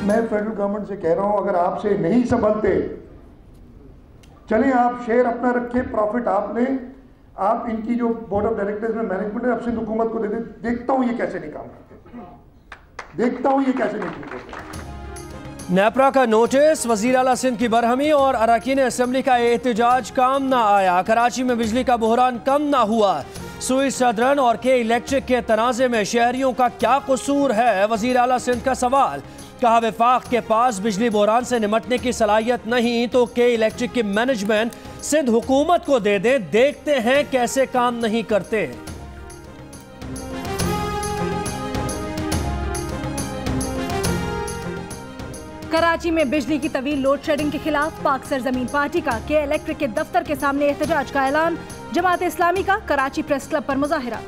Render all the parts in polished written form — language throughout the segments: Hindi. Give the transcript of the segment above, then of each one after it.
मैं फेडरल गवर्नमेंट से कह रहा हूं, अगर आपसे नहीं संभलते, चलें आप शेयर अपना रखें, प्रॉफिट आप लें, आप इनकी जो बोर्ड ऑफ डायरेक्टर्स में मैनेजमेंट है अब सिंध हुकूमत को दे दें। देखता हूं ये कैसे नहीं काम करते, देखता हूं ये कैसे नहीं करते। नेपरा का नोटिस, वजीर आला सिंध की बरहमी और अरकान असम्बली का एहतजाज काम ना आया। कराची में बिजली का बहरान कम ना हुआ। सुई सदरन और के इलेक्ट्रिक के तनाज़े में शहरियों का क्या कसूर है, वजीर आला सिंध का सवाल। कहा वफाक के पास बिजली बहरान से निमटने की सलाहियत नहीं तो के इलेक्ट्रिक की मैनेजमेंट सिंध हुकूमत को दे दें, देखते हैं कैसे काम नहीं करते। कराची में बिजली की तवील लोड शेडिंग के खिलाफ पाक सरजमीन पार्टी का के इलेक्ट्रिक के दफ्तर के सामने एहतजाज का ऐलान। जमात इस्लामी का कराची प्रेस क्लब पर मुजाहिरा।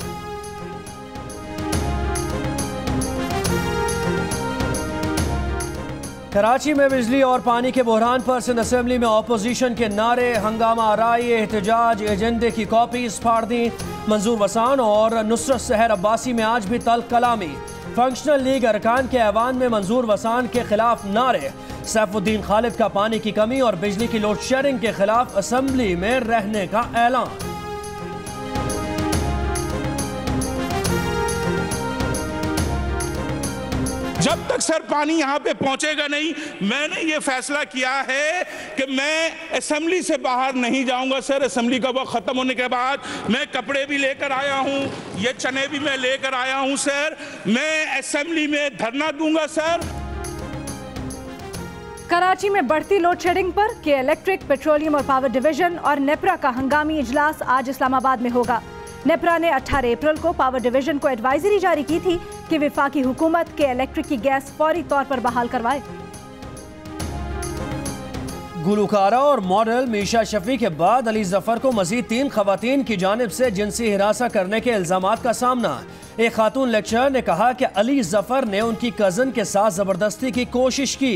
कराची में बिजली और पानी के बहरान पर सिंध असेंबली में अपोजिशन के नारे, हंगामा आराई, एहतजाज, एजेंडे की कॉपीज फाड़ दी। मंजूर वसान और नुसरत सहर अब्बासी में आज भी तल्ख कलामी। फंक्शनल लीग अरकान के ऐवान में मंजूर वसान के खिलाफ नारे। सैफुद्दीन खालिद का पानी की कमी और बिजली की लोड शेडिंग के खिलाफ असेंबली में रहने का ऐलान। जब तक सर पानी यहाँ पे पहुंचेगा नहीं, मैंने ये फैसला किया है कि मैं असेंबली से बाहर नहीं जाऊंगा सर। असेंबली का वक्त खत्म होने के बाद मैं कपड़े भी लेकर आया हूँ, ये चने भी मैं लेकर आया हूँ सर। मैं असेंबली में धरना दूंगा सर। कराची में बढ़ती लोड शेडिंग पर के इलेक्ट्रिक, पेट्रोलियम और पावर डिवीजन और नेपरा का हंगामी इजलास आज इस्लामाबाद में होगा। नेपरा ने 18 अप्रैल को पावर डिवीजन को एडवाइजरी जारी की थी कि वफाकी हुकूमत के इलेक्ट्रिक की गैस फौरी तौर पर बहाल करवाए। गुलकारा और मॉडल मीशा शफी के बाद अली जफर को मजीद 3 खवातीन की जानिब से जिनसी हिरासत करने के इल्जामात का सामना। एक खातून लेक्चरर ने कहा कि अली जफर ने उनकी कजन के साथ जबरदस्ती की कोशिश की।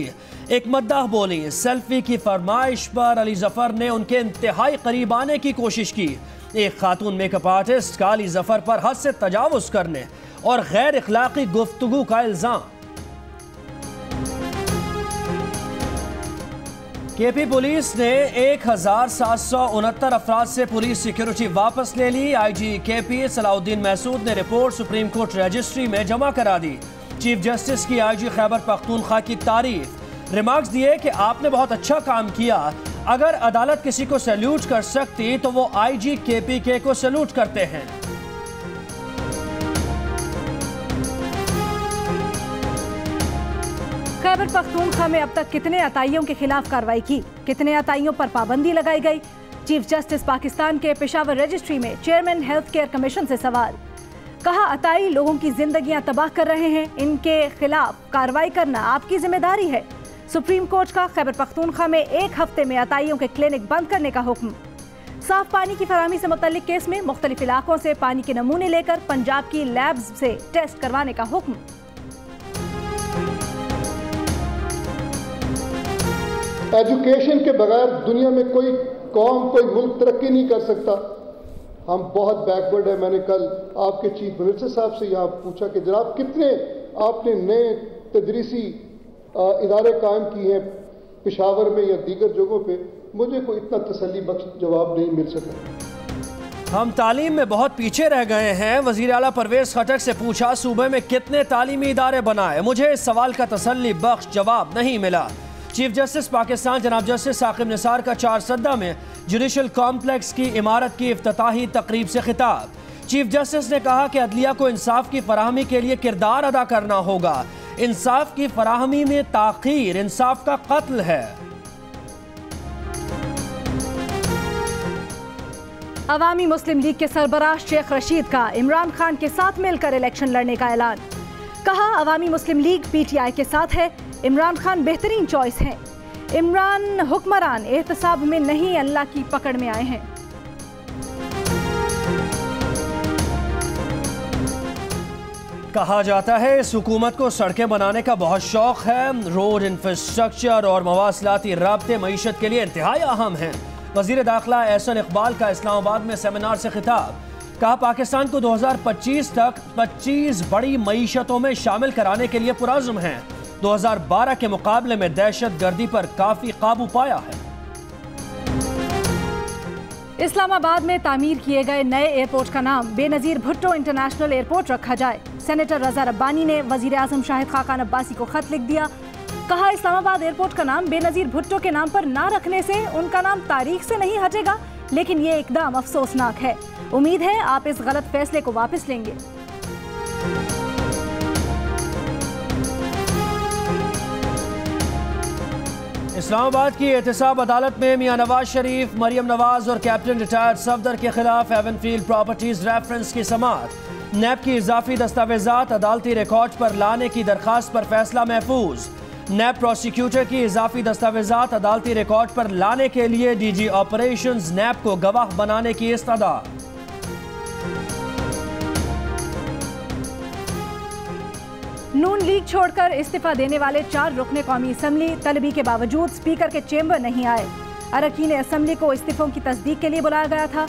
एक मद्दाह बोली, सेल्फी की फरमाइश पर अली जफर ने उनके इंतहाई करीब आने की कोशिश की। एक खातून मेकअप आर्टिस्ट का अली जफर पर हद से तजावुज करने और गैर इखलाकी गुफ्तगू का इल्जाम। केपी पुलिस ने 1769 अफराद से पुलिस सिक्योरिटी वापस ले ली। आईजी केपी सलाउद्दीन महसूद ने रिपोर्ट सुप्रीम कोर्ट रजिस्ट्री में जमा करा दी। चीफ जस्टिस की आईजी खैबर पख्तूनख्वा की तारीफ। रिमार्क्स दिए कि आपने बहुत अच्छा काम किया। अगर अदालत किसी को सैल्यूट कर सकती तो वो आईजी केपीके को सैल्यूट करते हैं। खैबर पख्तूनख्वा में अब तक कितने अताइयों के खिलाफ कार्रवाई की, कितने अताइयों पर पाबंदी लगाई गई? चीफ जस्टिस पाकिस्तान के पेशावर रजिस्ट्री में चेयरमैन हेल्थ केयर कमीशन से सवाल। कहा अताई लोगों की जिंदगियां तबाह कर रहे हैं, इनके खिलाफ कार्रवाई करना आपकी जिम्मेदारी है। सुप्रीम कोर्ट का खैबर पख्तूनख्वा में 1 हफ्ते में अताइयों के क्लिनिक बंद करने का हुक्म। साफ पानी की फराहमी से मुतल्लिक केस में मुख्तलिफ इलाकों से पानी के नमूने लेकर पंजाब की लैब्स से टेस्ट करवाने का हुक्म। एजुकेशन के बगैर दुनिया में कोई कौम, कोई मुल्क तरक्की नहीं कर सकता। हम बहुत बैकवर्ड है। मैंने कल आपके चीफ मिनिस्टर साहब से यहाँ पूछा कि जनाब कितने आपने नए तदरीसी इदारे कायम किए हैं पेशावर में या दीगर जगहों पे, मुझे कोई इतना तसल्ली बख्श जवाब नहीं मिल सका। हम तालीम में बहुत पीछे रह गए हैं। वज़ीर आला परवेज खटक से पूछा सूबे में कितने तालीमी इदारे बनाए, मुझे इस सवाल का तसल्ली बख्श जवाब नहीं मिला। चीफ जस्टिस पाकिस्तान जनाब जस्टिस साकिब निसार का चारसद्दा में जुडिशल कॉम्प्लेक्स की इमारत की इफ्तिताही तकरीब से खिताब। चीफ जस्टिस ने कहा कि अदलिया को इंसाफ की फराहमी के लिए किरदार अदा करना होगा। इंसाफ की फराहमी में ताखीर इंसाफ का कत्ल है। अवामी मुस्लिम लीग के सरबराह शेख रशीद का इमरान खान के साथ मिलकर इलेक्शन लड़ने का ऐलान। कहा अवामी मुस्लिम लीग पीटीआई के साथ है, इमरान खान बेहतरीन चॉइस हैं। इमरान हुक्मरान एहतसाब में नहीं अल्लाह की पकड़ में आए हैं। कहा जाता है इस हुकूमत को सड़कें बनाने का बहुत शौक है। रोड इंफ्रास्ट्रक्चर और मवासलाती राब्ते मईशत के लिए इंतहाई अहम हैं। वजीर दाखिला एहसन इकबाल का इस्लामाबाद में सेमिनार से खिताब। कहा पाकिस्तान को 2025 तक 25 बड़ी मईशतों में शामिल कराने के लिए पुरज़्म हैं। 2012 के मुकाबले में दहशत गर्दी पर काफी काबू पाया है। इस्लामाबाद में तामीर किए गए नए एयरपोर्ट का नाम बेनजीर भुट्टो इंटरनेशनल एयरपोर्ट रखा जाए। सेनेटर रजा रब्बानी ने वजीर आजम शाहिद खाकान अब्बासी को खत लिख दिया। कहा, इस्लामाबाद एयरपोर्ट का नाम बेनजीर भुट्टो के नाम पर ना रखने से उनका नाम तारीख से नहीं हटेगा, लेकिन ये एकदम अफसोसनाक है। उम्मीद है आप इस गलत फैसले को वापस लेंगे। इस्लामाबाद की एहतसाब अदालत में मियां नवाज शरीफ, मरियम नवाज और कैप्टन रिटायर्ड सफदर के खिलाफ एवनफील्ड प्रॉपर्टीज रेफरेंस की समाअत। नैब की इजाफी दस्तावेजात अदालती रिकॉर्ड पर लाने की दरखास्त पर फैसला महफूज। नैब प्रोसिक्यूटर की इजाफी दस्तावेजात अदालती रिकॉर्ड पर लाने के लिए डीजी ऑपरेशंस नैब को गवाह बनाने की इस्तदा। नून लीग छोड़कर इस्तीफा देने वाले 4 रुकने कौमी असम्बली तलबी के बावजूद स्पीकर के चेंबर नहीं आए। अरकान असम्बली को इस्तीफों की तस्दीक के लिए बुलाया गया था।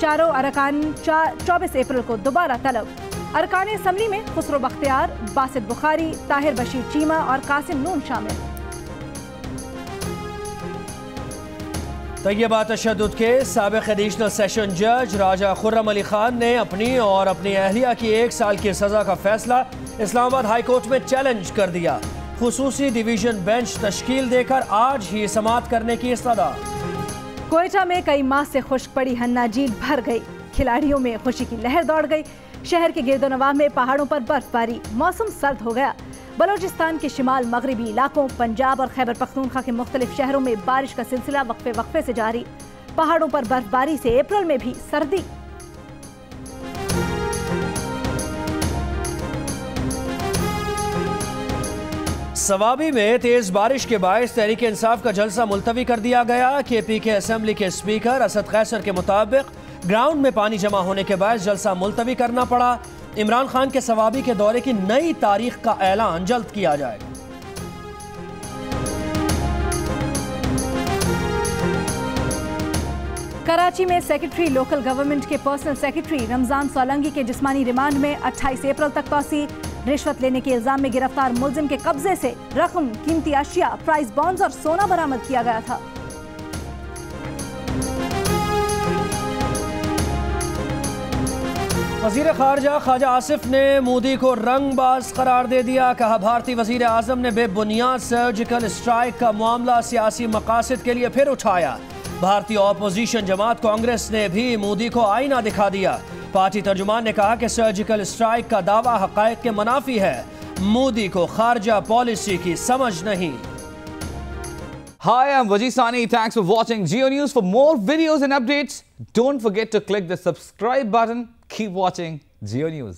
चारों अरकान 24 अप्रैल को दोबारा तलब। अरकान असम्बली में खुसरो बख्तियार, बासित बुखारी, ताहिर बशीर चीमा और कासिम नून शामिल। तैयबा तशद्दुद के साबिक़ एडिशनल सेशन जज राजा खुर्रम अली खान ने अपनी और अपनी अहलिया की 1 साल की सजा का फैसला इस्लामाबाद हाई कोर्ट में चैलेंज कर दिया। खुसूसी डिवीजन बेंच तश्कील देकर आज ही समाअत करने की इस्तदा। कोयटा में कई माह से खुश्क पड़ी हन्ना झील भर गई। खिलाड़ियों में खुशी की लहर दौड़ गई। शहर के गिरदोनवाह में पहाड़ों पर बर्फबारी। मौसम सर्द हो गया। बलोचिस्तान के शिमाल मगरबी इलाकों, पंजाब और खैबर पख्तूनख्वा के मुख्तलिफ शहरों में बारिश का सिलसिला वक्फे से जारी। पहाड़ों पर बर्फबारी से अप्रैल में भी सर्दी। सवाबी में तेज बारिश के बायस तहरीक इंसाफ का जलसा मुलतवी कर दिया गया। केपी के असेंबली के स्पीकर असद कैसर के मुताबिक ग्राउंड में पानी जमा होने के बायस जलसा मुलतवी करना पड़ा। इमरान खान के सवाबी के दौरे की नई तारीख का ऐलान जल्द किया जाएगा। कराची में सेक्रेटरी लोकल गवर्नमेंट के पर्सनल सेक्रेटरी रमजान सोलंगी के जिस्मानी रिमांड में 28 अप्रैल तक तौसी। रिश्वत लेने के इल्जाम में गिरफ्तार मुलजिम के कब्जे से रकम, कीमती अशिया, प्राइस बॉन्ड्स और सोना बरामद किया गया था। वजीर खारजा ख्वाजा आसिफ ने मोदी को रंगबाज करार दे दिया। कहा, भारतीय वजीर आजम ने बेबुनियाद सर्जिकल स्ट्राइक का मामला सियासी मकासद के लिए फिर उठाया। भारतीय ऑपोजिशन जमात कांग्रेस ने भी मोदी को आईना दिखा दिया। पार्टी तर्जुमान ने कहा कि सर्जिकल स्ट्राइक का दावा हक़ाइक़ के मुनाफी है। मोदी को खारजा पॉलिसी की समझ नहीं। Hi, I'm Wajid Sani. Thanks for watching Geo News. For more videos and updates, don't forget to click the subscribe button. Keep watching Geo News.